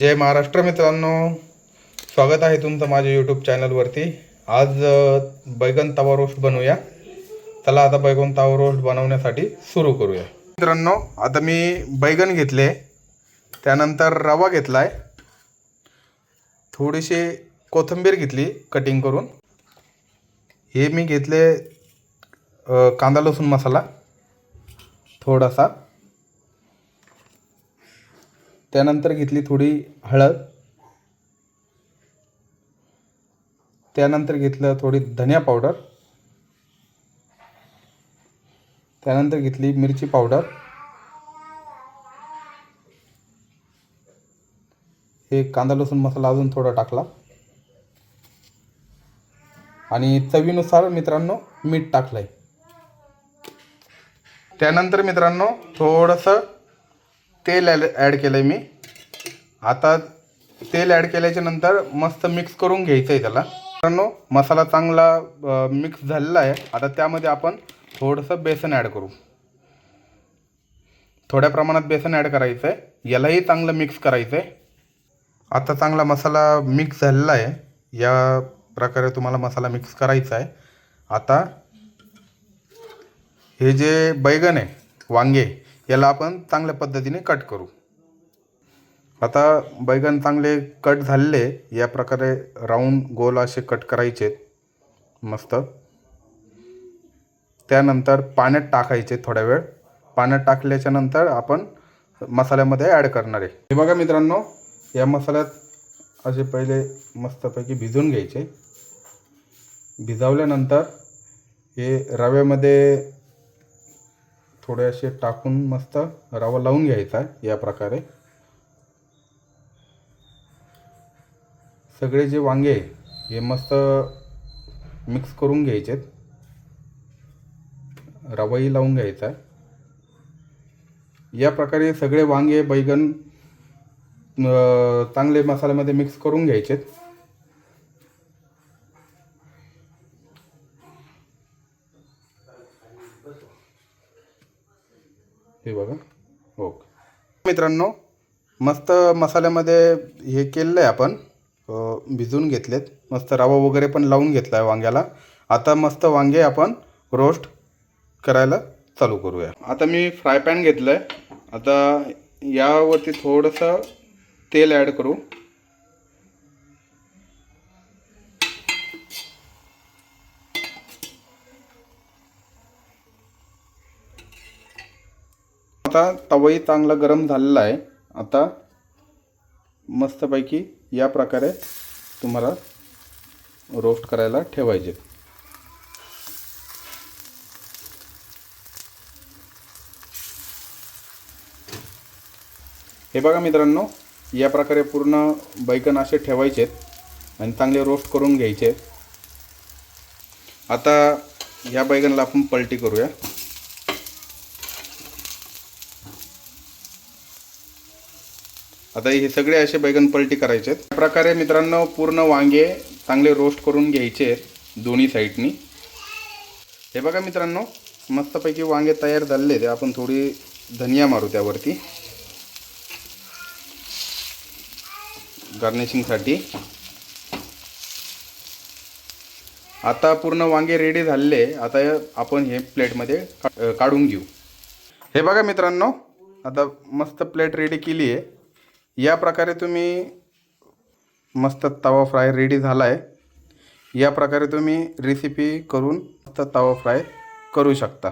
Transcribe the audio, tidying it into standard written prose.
जय महाराष्ट्र मित्रांनो, स्वागत आहे तुमचं माझ्या यूट्यूब चॅनलवरती। आज बैगन तवा रोस्ट बनवूया। चला आता बैगन तवा रोस्ट बनवण्यासाठी सुरू करूया। मित्रांनो, आता मी बैगन घेतले, त्यानंतर रवा घेतलाय, थोडीशी कोथिंबीर घेतली कटिंग करून, हे मी घेतले कांदा लसूण मसाला थोडासा, त्यानंतर घेतली थोडी हळद, त्यानंतर घेतलं थोडी धनिया पावडर, त्यानंतर घेतली मिरची पावडर, हे कांदा लसूण मसाला अजून थोडा टाकला आणि चवीनुसार मित्रांनो मीठ टाकलंय। त्यानंतर मित्रांनो थोडंसं तेल ॲड केलंय मी। आता तेल ॲड केल्याच्या नंतर मस्त मिक्स करून घ्यायचं आहे त्याला। मित्रांनो मसाला चांगला मिक्स झालेला आहे। आता त्यामध्ये आपण थोडंसं बेसन ॲड करू, थोड्या प्रमाणात बेसन ॲड करायचं आहे, यालाही चांगलं मिक्स करायचं आहे। आता चांगला मसाला मिक्स झालेला आहे, या प्रकारे तुम्हाला मसाला मिक्स करायचा आहे। आता हे जे बैगन आहे वांगे, याला आपण चांगल्या पद्धतीने कट करू। आता बैगन चांगले कट झालेले, या प्रकारे राऊंड गोल असे कट करायचे मस्त। त्यानंतर पाण्यात टाकायचे थोडा वेळ, पाण्यात टाकल्याच्या नंतर आपण मसाल्यामध्ये ॲड करणार आहे। हे बघा मित्रांनो, या मसाल्यात असे पहिले मस्तपैकी भिजवून घ्यायचे। भिजवल्यानंतर हे रव्यामध्ये थोडे असे टाकून मस्त रवा लावून घ्यायचा आहे। या प्रकारे सगळे जे वांगे हे मस्त मिक्स करून घ्यायचे, रवाही लावून घ्यायचा आहे। या प्रकारे सगळे वांगे बैगन चांगले मसाल्यामध्ये मिक्स करून घ्यायचे। हे बघा, ओके मित्रांनो, मस्त मसाल्यामध्ये हे केलेलं आहे आपण, भिजवून घेतलेत, मस्त रवा वगैरे पण लावून घेतला आहे वांग्याला। आता मस्त वांगे आपण रोस्ट करायला चालू करूया। आता मी फ्राय पॅन घेतलं आहे, आता यावरती थोडंसं तेल ॲड करू। आता तवाही चांगला गरम झालेला आहे। आता मस्तपैकी या प्रकारे तुम्हाला रोस्ट करायला ठेवायचे। हे बघा मित्रांनो, या प्रकारे पूर्ण बैगन असे ठेवायचे आणि चांगले रोस्ट करून घ्यायचे। आता या बैगनला आपण पलटी करूया। आता हे सगळे असे बैगन पलटी करायचे। या प्रकारे मित्रांनो पूर्ण वांगे चांगले रोस्ट करून घ्यायचे दोन्ही साईडनी। हे बघा मित्रांनो, मस्तपैकी वांगे तयार झाले ते आपण थोडी धनिया मारू त्यावरती गार्निशिंगसाठी। आता पूर्ण वांगे रेडी झाले, आता आपण हे प्लेटमध्ये काढून घेऊ। हे बघा मित्रांनो, आता मस्त प्लेट रेडी केली आहे। या प्रकारे तुम्ही मस्त तवा फ्राय रेडी झाला आहे। या प्रकारे तुम्ही रेसिपी करून मस्त तवा फ्राय करू शकता।